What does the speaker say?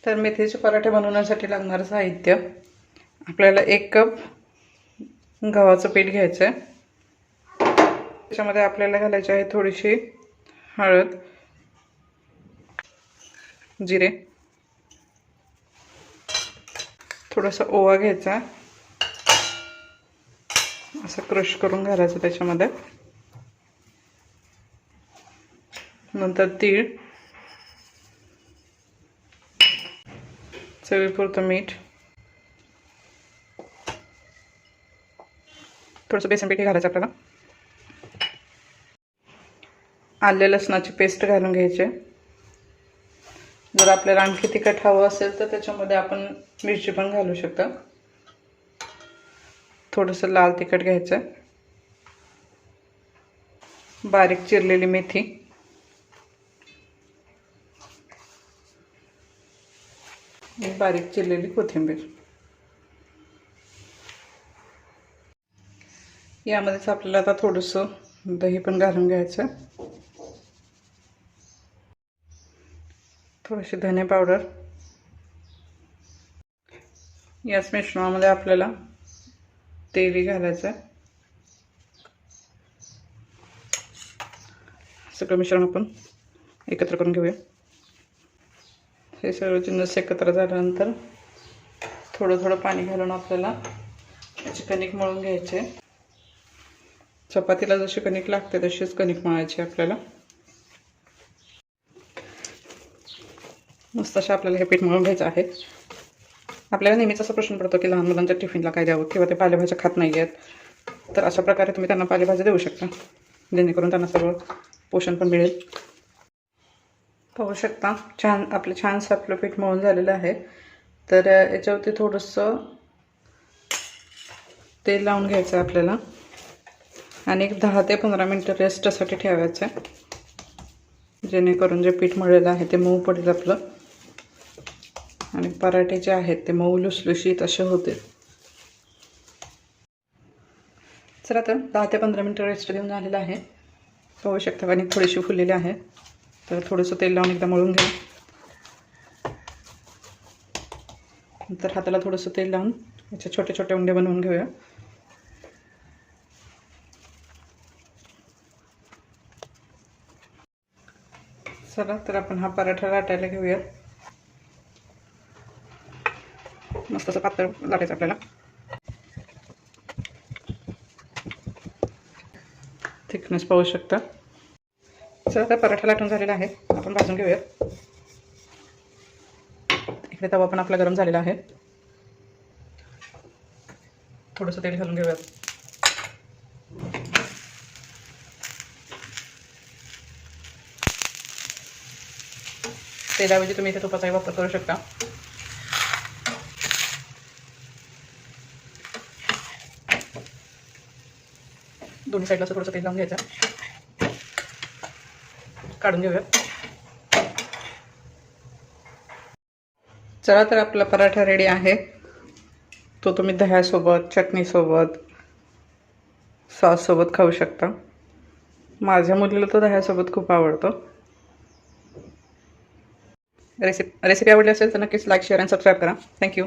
तर मेथीचे पराठे बनवण्यासाठी लागणारं साहित्य आपल्याला 1 कप गव्हाचं पीठ घ्यायचं आहे. त्याच्यामध्ये आपल्याला घालायची आहे थोडीशी हळद, जिरे, थोडासा ओवा घ्यायचा, असं क्रश करून घालायचं त्याच्यामध्ये. नंतर तीळ, चवीपुरतं मीठ, थोडंसं बेसन पीठ घालायचं आपल्याला. आले लसणाची पेस्ट घालून घ्यायची. जर आपल्याला आणखी तिखट हवं असेल तर त्याच्यामध्ये आपण मिरची पण घालू शकता. थोडंसं लाल तिखट घ्यायचं, बारीक चिरलेली मेथी, बारीक चिरलेली कोथिंबीर. यामध्येच आपल्याला आता थोडंसं दही पण घालून घ्यायचं, थोडीशी धने पावडर. याच मिश्रणामध्ये आपल्याला तेलही घालायचं. सगळं मिश्रण आपण एकत्र करून घेऊया. हे सगळं जिन्नस एकत्र झाल्यानंतर थोडं थोडं पाणी घालून आपल्याला याची कणिक मळून घ्यायचे. चपातीला जशी कणिक लागते तशीच कणिक मळायची आपल्याला. मस्त अशा आपल्याला हे पीठ मळून घ्यायचं आहे. आपल्याला नेहमीच असा प्रश्न पडतो की लहान मुलांच्या टिफिनला काय द्यावं किंवा ते पालेभाज्या खात नाही आहेत. तर अशा प्रकारे तुम्ही त्यांना पालेभाज्या देऊ शकता, जेणेकरून त्यांना सगळं पोषण पण मिळेल. पाहू शकता छानसं आपलं पीठ मळून झालेलं आहे. तर याच्यावरती थोडंसं तेल लावून घ्यायचं आपल्याला आणि एक 10 ते 15 मिनटं रेस्टसाठी ठेवायचं, जेणेकरून जे पीठ मळलेलं आहे ते मऊ पडेल आपलं आणि पराठे जे आहेत ते मऊ लुसलुशीत असे होते. चला तर 10 ते 15 मिनटं रेस्ट देऊन झालेलं आहे. पाहू शकता कणिक थोडीशी फुललेली आहे. तर थोडंसं तेल लावून एकदा मळून घ्या. नंतर हाताला थोडंसं तेल लावून याचे छोटे छोटे उंडे बनवून घेऊया. चला तर आपण हा पराठा लाटायला घेऊया. मस्त असं पातळ लाटायचं आपल्याला. थिकनेस पाहू शकता. चला तर पराठा लाटून झालेला आहे, आपण भाजून घेऊया. इकडे तवा पण आपला गरम झालेला आहे. थोडंसं तेल घालून घेऊया. तेलाऐवजी तुम्ही इथे तुपाचाही वापर करू शकता. दोन्ही साईडला असं थोडंसं तेल लावून घ्यायचं, काढून घेऊया. चला तर आपला पराठा रेडी आहे. तो तुम्ही दह्यासोबत, चटणीसोबत, सॉससोबत खाऊ शकता. माझ्या मुलीला तो दह्यासोबत खूप आवडतो. रेसिपी आवडली असेल तर नक्कीच लाईक, शेअर आणि सबस्क्राईब करा. थँक्यू.